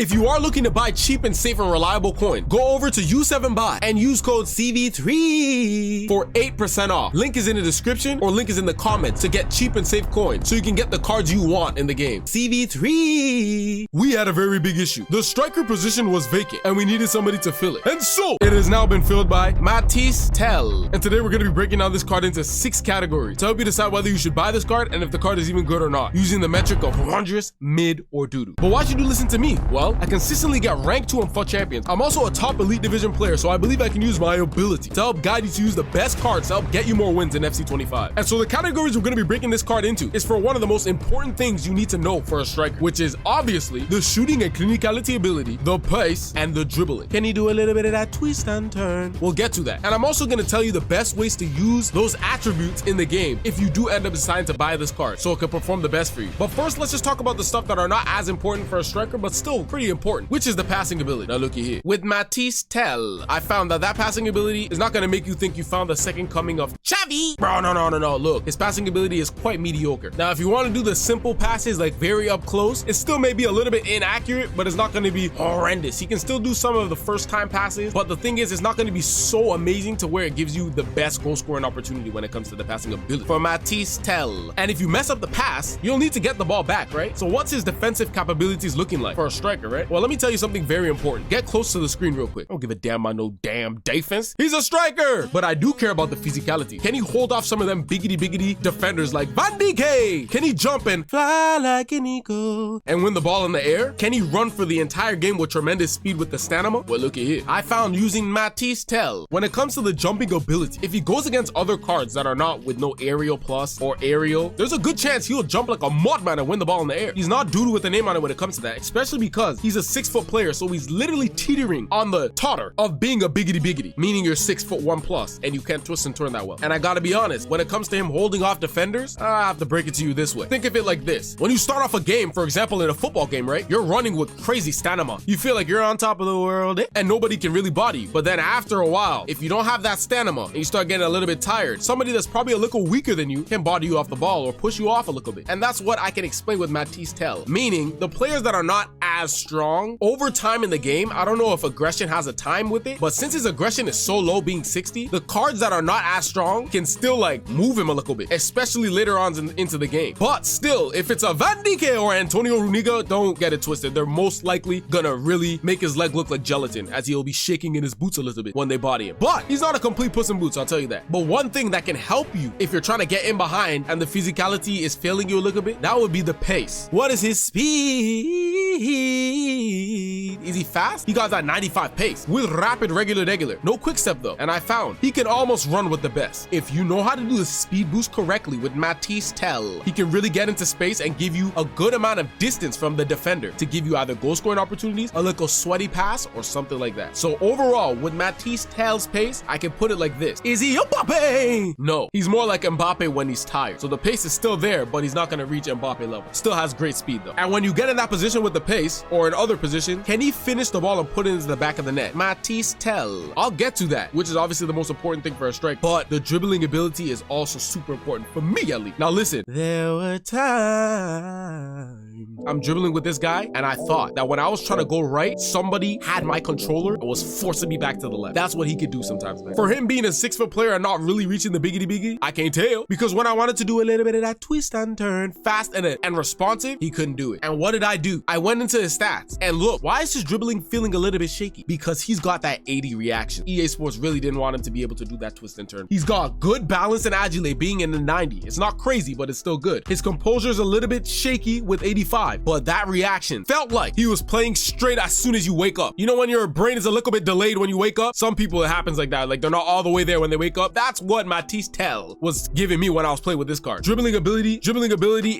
If you are looking to buy cheap and safe and reliable coin, go over to U7Buy and use code CV3 for 8% off. Link is in the description or link is in the comments to get cheap and safe coins so you can get the cards you want in the game. CV3. We had a very big issue. The striker position was vacant and we needed somebody to fill it. And so it has now been filled by Mathys Tel. And today we're going to be breaking down this card into 6 categories to help you decide whether you should buy this card and if the card is even good or not, using the metric of wondrous, mid, or doo-doo. But why should you listen to me? Well, I consistently get ranked 2 on FUT Champions. I'm also a top elite division player, so I believe I can use my ability to help guide you to use the best cards to help get you more wins in FC25. And so the categories we're going to be breaking this card into is for one of the most important things you need to know for a striker, which is obviously the shooting and clinicality ability, the pace, and the dribbling. Can he do a little bit of that twist and turn? We'll get to that. And I'm also going to tell you the best ways to use those attributes in the game if you do end up deciding to buy this card so it can perform the best for you. But first, let's just talk about the stuff that are not as important for a striker, but still pretty important, which is the passing ability. Now looky here. With Mathys Tel, I found that passing ability is not going to make you think you found the second coming of Xavi. Bro, no. Look, his passing ability is quite mediocre. Now, if you want to do the simple passes, like very up close, it still may be a little bit inaccurate, but it's not going to be horrendous. He can still do some of the first time passes, but the thing is, it's not going to be so amazing to where it gives you the best goal scoring opportunity when it comes to the passing ability for Mathys Tel. And if you mess up the pass, you'll need to get the ball back, right? So what's his defensive capabilities looking like for a striker, right? Well, let me tell you something very important. Get close to the screen real quick. I don't give a damn about no damn defense. He's a striker! But I do care about the physicality. Can he hold off some of them biggity defenders like Van Dijk? Can he jump and fly like an eagle and win the ball in the air? Can he run for the entire game with tremendous speed with the stamina? Well, look at here. I found using Mathys Tel, when it comes to the jumping ability, if he goes against other cards that are not with no aerial plus or aerial, there's a good chance he'll jump like a madman and win the ball in the air. He's not doo-doo with a name on it when it comes to that, especially because he's a 6-foot player, so he's literally teetering on the totter of being a biggity, meaning you're 6'1+, and you can't twist and turn that well. And I gotta be honest, when it comes to him holding off defenders, I have to break it to you this way. Think of it like this. When you start off a game, for example, in a football game, right? You're running with crazy stamina. You feel like you're on top of the world, and nobody can really body you. But then after a while, if you don't have that stamina, and you start getting a little bit tired, somebody that's probably a little weaker than you can body you off the ball or push you off a little bit. And that's what I can explain with Mathys Tel. Meaning, the players that are not as strong, over time in the game, I don't know if aggression has a time with it, but since his aggression is so low, being 60, the cards that are not as strong can still like move him a little bit, especially later on into the game. But still, if it's a Van Dijk or Antonio Runiga, don't get it twisted. They're most likely gonna really make his leg look like gelatin, as he'll be shaking in his boots a little bit when they body him. But he's not a complete puss in boots, I'll tell you that. But one thing that can help you if you're trying to get in behind and the physicality is failing you a little bit, that would be the pace. What is his speed? Is he fast? He got that 95 pace with rapid regular. No quick step though. And I found he can almost run with the best. If you know how to do the speed boost correctly with Mathys Tel, he can really get into space and give you a good amount of distance from the defender to give you either goal scoring opportunities, a little sweaty pass, or something like that. So overall, with Mathys Tel's pace, I can put it like this. Is he Mbappe? No, he's more like Mbappe when he's tired. So the pace is still there, but he's not going to reach Mbappe level. Still has great speed though. And when you get in that position with the pace or in other position, can he finish the ball and put it into the back of the net? Mathys Tel. I'll get to that, which is obviously the most important thing for a strike, but the dribbling ability is also super important for me at least. Now listen, there were times I'm dribbling with this guy and I thought that when I was trying to go right, somebody had my controller and was forcing me back to the left. That's what he could do sometimes, man. For him being a 6-foot player and not really reaching the biggity, I can't tell, because when I wanted to do a little bit of that twist and turn fast and responsive, he couldn't do it. And what did I do? I went into his stats and look, why is his dribbling feeling a little bit shaky? Because he's got that 80 reaction. EA Sports really didn't want him to be able to do that twist and turn. He's got good balance and agile being in the 90. It's not crazy, but it's still good. His composure is a little bit shaky with 85, but that reaction felt like he was playing straight as soon as you wake up. You know when your brain is a little bit delayed when you wake up? Some people, it happens like that. Like they're not all the way there when they wake up. That's what Mathys Tel was giving me when I was playing with this card. Dribbling ability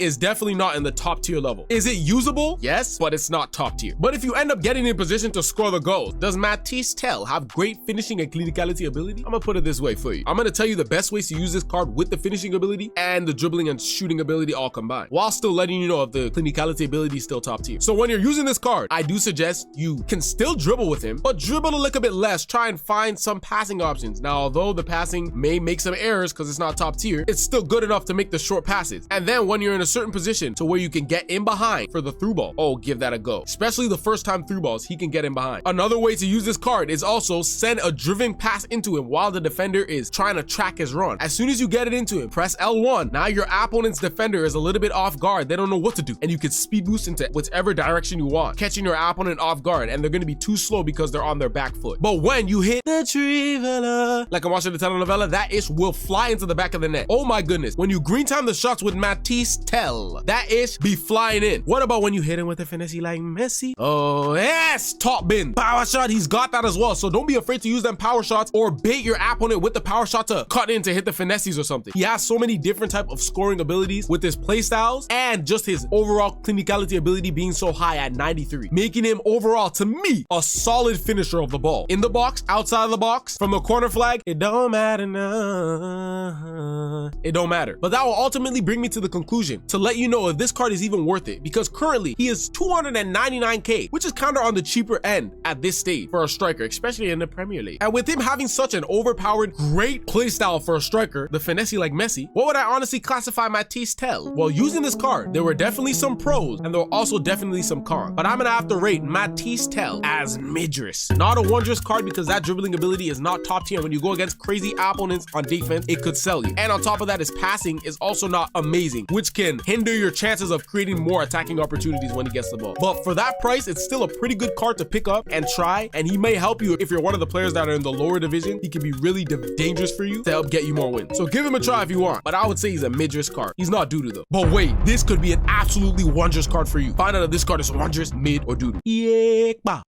is definitely not in the top tier level. Is it usable? Yes, but it's not top tier. But if you end up getting in position to score the goals, does Mathys Tel have great finishing and clinicality ability? I'm gonna put it this way for you. I'm gonna tell you the best ways to use this card with the finishing ability and the dribbling and shooting ability all combined, while still letting you know of the clinicality clinicality ability is still top tier. So when you're using this card, I do suggest you can still dribble with him, but dribble a little bit less. Try and find some passing options. Now, although the passing may make some errors because it's not top tier, it's still good enough to make the short passes. And then when you're in a certain position to where you can get in behind for the through ball, oh, give that a go. Especially the first time through balls, he can get in behind. Another way to use this card is also send a driven pass into him while the defender is trying to track his run. As soon as you get it into him, press L1. Now your opponent's defender is a little bit off guard. They don't know what to do. And you can speed boost into whichever direction you want, catching your opponent off guard, and they're going to be too slow because they're on their back foot. But when you hit the trivela, like I'm watching the telenovela, that ish will fly into the back of the net. Oh my goodness. When you green time the shots with Mathys Tel, that ish be flying in. What about when you hit him with a finesse like Messi? Oh yes, top bin. Power shot, he's got that as well. So don't be afraid to use them power shots or bait your opponent with the power shot to cut in to hit the finesses or something. He has so many different type of scoring abilities with his play styles and just his overall clinicality ability being so high at 93, making him overall, to me, a solid finisher of the ball. In the box, outside of the box, from the corner flag, it don't matter now. It don't matter. But that will ultimately bring me to the conclusion to let you know if this card is even worth it, because currently he is 299k, which is kind of on the cheaper end at this stage for a striker, especially in the Premier League. And with him having such an overpowered, great playstyle for a striker, the finesse like Messi, what would I honestly classify Mathys Tel? Well, using this card, there were definitely some pros and there were also definitely some cons. But I'm gonna have to rate Mathys Tel as midrous. Not a wondrous card because that dribbling ability is not top tier. When you go against crazy opponents on defense, it could sell you. And on top of that, his passing is also not amazing, which can hinder your chances of creating more attacking opportunities when he gets the ball. But for that price, it's still a pretty good card to pick up and try, and he may help you if you're one of the players that are in the lower division. He can be really dangerous for you to help get you more wins. So give him a try if you want, but I would say he's a midrous card. He's not doo-doo though. But wait, this could be an absolutely wondrous card for you. Find out if this card is wondrous, mid, or doo-doo. Yeah.